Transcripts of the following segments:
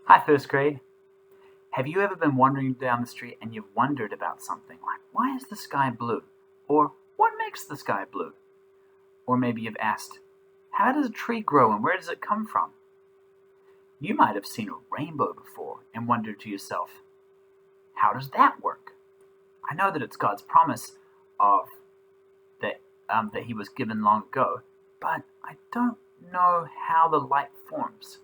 Hi, first grade. Have you ever been wandering down the street and you've wondered about something like, why is the sky blue? Or, what makes the sky blue? Or maybe you've asked, how does a tree grow and where does it come from? You might have seen a rainbow before and wondered to yourself, how does that work? I know that it's God's promise of that He was given long ago, but I don't know how the light forms.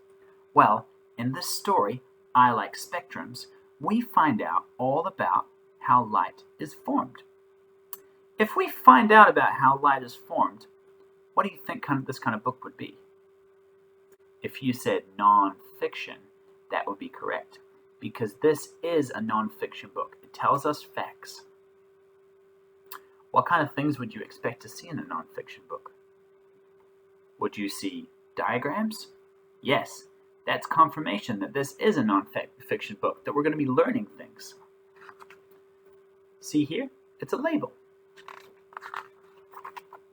Well, in this story, I Like Spectrums, we find out all about how light is formed. If we find out about how light is formed, what do you think this kind of book would be? If you said non-fiction, that would be correct, because this is a non-fiction book. It tells us facts. What kind of things would you expect to see in a non-fiction book? Would you see diagrams? Yes, that's confirmation that this is a non-fiction book, that we're going to be learning things. See here? It's a label.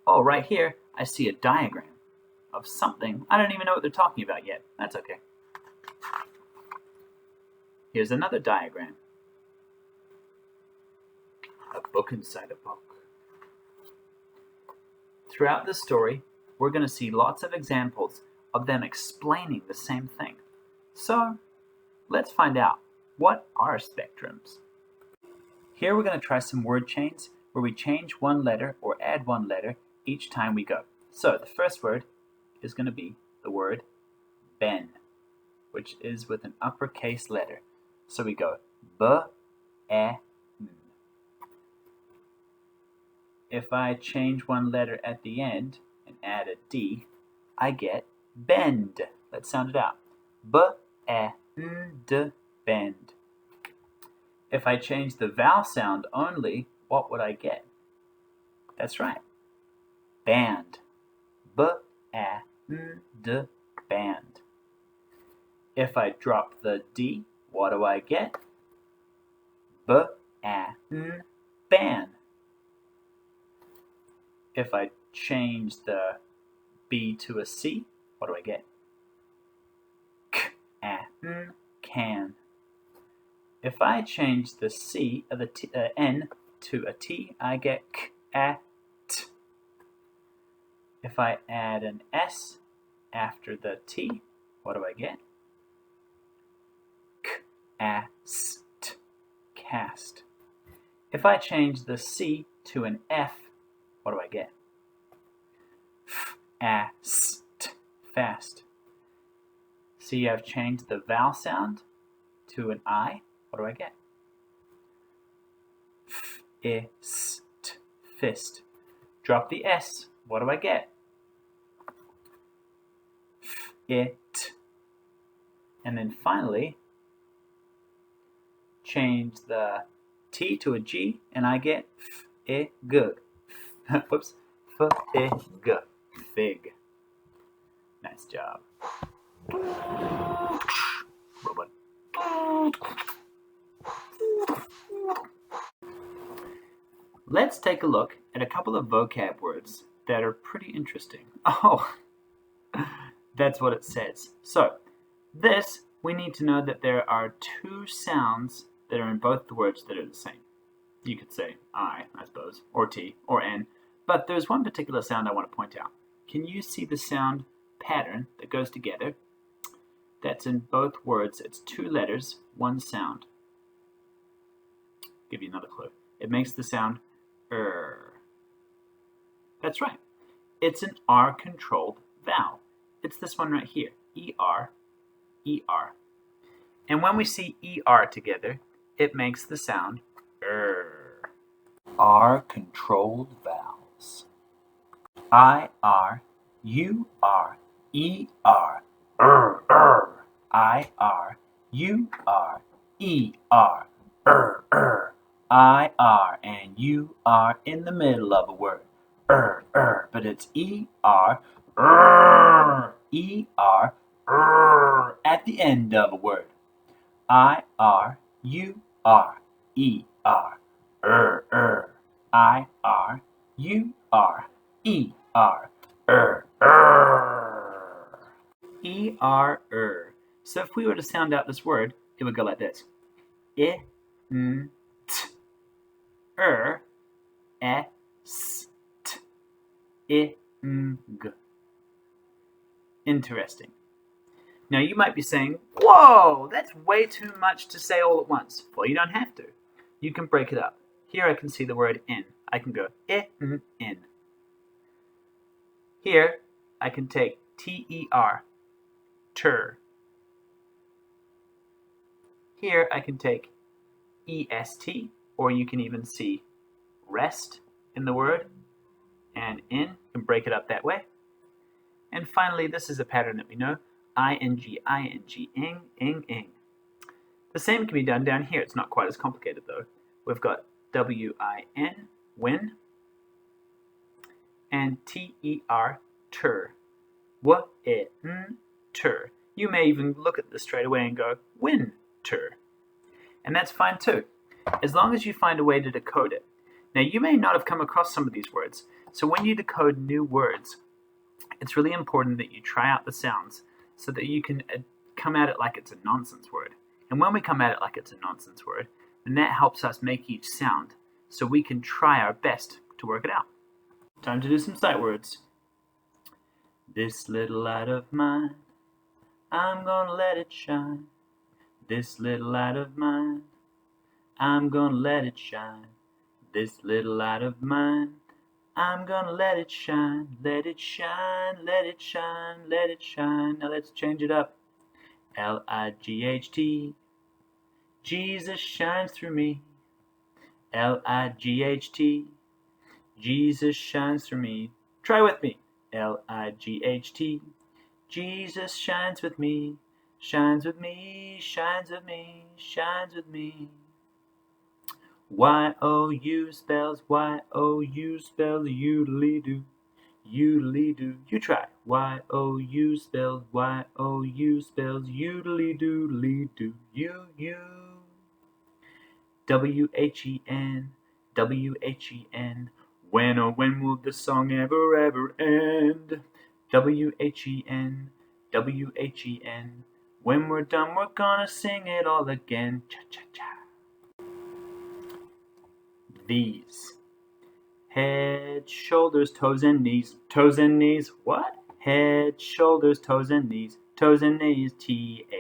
Oh, right here, I see a diagram of something. I don't even know what they're talking about yet. That's okay. Here's another diagram. A book inside a book. Throughout the story, we're going to see lots of examples of them explaining the same thing. So, let's find out, what are spectrums? Here we're going to try some word chains where we change one letter or add one letter each time we go. So, the first word is going to be the word ben, which is with an uppercase letter. So we go b-e-n. If I change one letter at the end and add a D, I get bend. Let's sound it out. B-e-n-d, bend. If I change the vowel sound only, what would I get? That's right. Band. B-e-n-d, band. If I drop the D, what do I get? B-a-n, ban. If I change the B to a C, what do I get? K-a-n, can. If I change the C of the N to a T, I get k-a-t. If I add an S after the T, what do I get? K-a-st, cast. If I change the C to an F, what do I get? F-a-st, fast. See, I've changed the vowel sound to an I. What do I get? F-i-st, fist. Drop the S. What do I get? F-it. And then finally, change the T to a G, and I get f-i-g. Whoops. F-i-g. Fig. Nice job. Robot. Let's take a look at a couple of vocab words that are pretty interesting. Oh, that's what it says. So, we need to know that there are two sounds that are in both the words that are the same. You could say I suppose, or T, or N, but there's one particular sound I want to point out. Can you see the sound pattern that goes together? That's in both words. It's two letters, one sound. Give you another clue. It makes the sound er. That's right. It's an R-controlled vowel. It's this one right here. E-R, E-R. And when we see E-R together, it makes the sound er. R-controlled vowels. I-R, U-R, E-R, er. I-R, U-R, E-R, er. I-R and U-R in the middle of a word. But it's E-R, E-R, at the end of a word. I-R, U-R, E-R, I-R, U-R, E-R, E-R, So if we were to sound out this word, it would go like this. I, n, t, e, s, t, I, n, g. Interesting. Now you might be saying, whoa, that's way too much to say all at once. Well, you don't have to. You can break it up. Here I can see the word in. I can go in. Here I can take ter, ter. Here I can take est, or you can even see rest in the word, and in, and break it up that way. And finally, this is a pattern that we know, ing, ing. The same can be done down here. It's not quite as complicated though. We've got win, win, and ter, ter. W-in, ter. You may even look at this straight away and go, winter. And that's fine too, as long as you find a way to decode it. Now, you may not have come across some of these words, so when you decode new words, it's really important that you try out the sounds so that you can come at it like it's a nonsense word. And when we come at it like it's a nonsense word, then that helps us make each sound so we can try our best to work it out. Time to do some sight words. This little light of mine, I'm gonna let it shine. This little light of mine, I'm gonna let it shine. This little light of mine, I'm gonna let it shine. Let it shine, let it shine, let it shine. Now let's change it up. L-I-G-H-T, Jesus shines through me. L-I-G-H-T, Jesus shines through me. Try with me. L-I-G-H-T, Jesus shines with me. Shines with me, shines with me, shines with me. Y-O-U spells, Y-O-U spells, you-ly-do, you-ly-do. You try. Y-O-U spells, Y-O-U spells, you-ly-do, ly-do, you. W-H-E-N, W-H-E-N. When, oh when will this song ever end? W-H-E-N, W-H-E-N. When we're done, we're gonna sing it all again. Cha-cha-cha. These. Head, shoulders, toes, and knees. Toes and knees. What? Head, shoulders, toes, and knees. Toes and knees. T-H-E-S-E.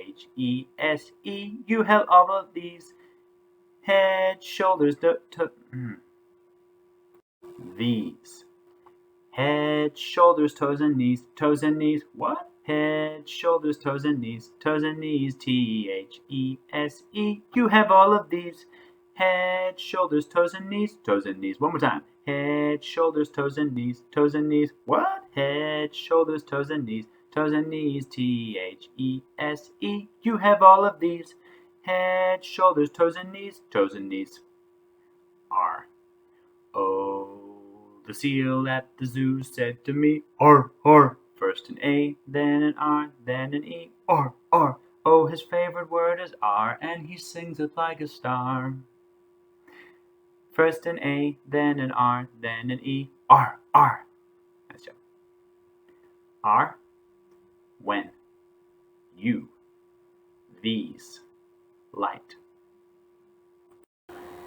You have all of these. Head, shoulders, These. Head, shoulders, toes, and knees. Toes and knees. What? Head, shoulders, toes, and knees. Toes and knees. T-H-E-S-E. You have all of these. Head, shoulders, toes, and knees. Toes and knees. One more time. Head, shoulders, toes, and knees. Toes and knees. What? Head, shoulders, toes, and knees. Toes and knees. T-H-E-S-E. You have all of these. Head, shoulders, toes, and knees. Toes and knees. R. O. The seal at the zoo said to me, R, R. First an A, then an R, then an E, R, R. Oh, his favorite word is R, and he sings it like a star. First an A, then an R, then an E, R, R. Nice job. R, when, you, these, light.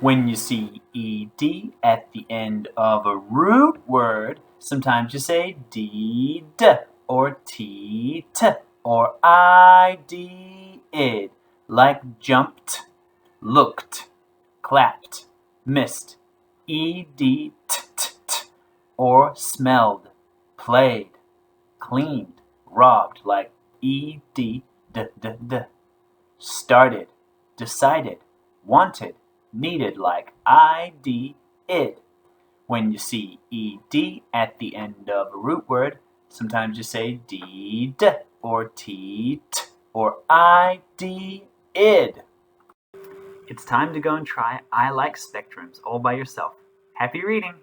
When you see ed at the end of a root word, sometimes you say d-d, or t-t, or I-D-id, like jumped, looked, clapped, missed, ed-t-t-t, or smelled, played, cleaned, robbed, like ed-d-d-d, started, decided, wanted, needed, like id. When you see ed at the end of a root word, sometimes you say d-d, or t-t, or id. It's time to go and try I Like Spectrums all by yourself. Happy reading!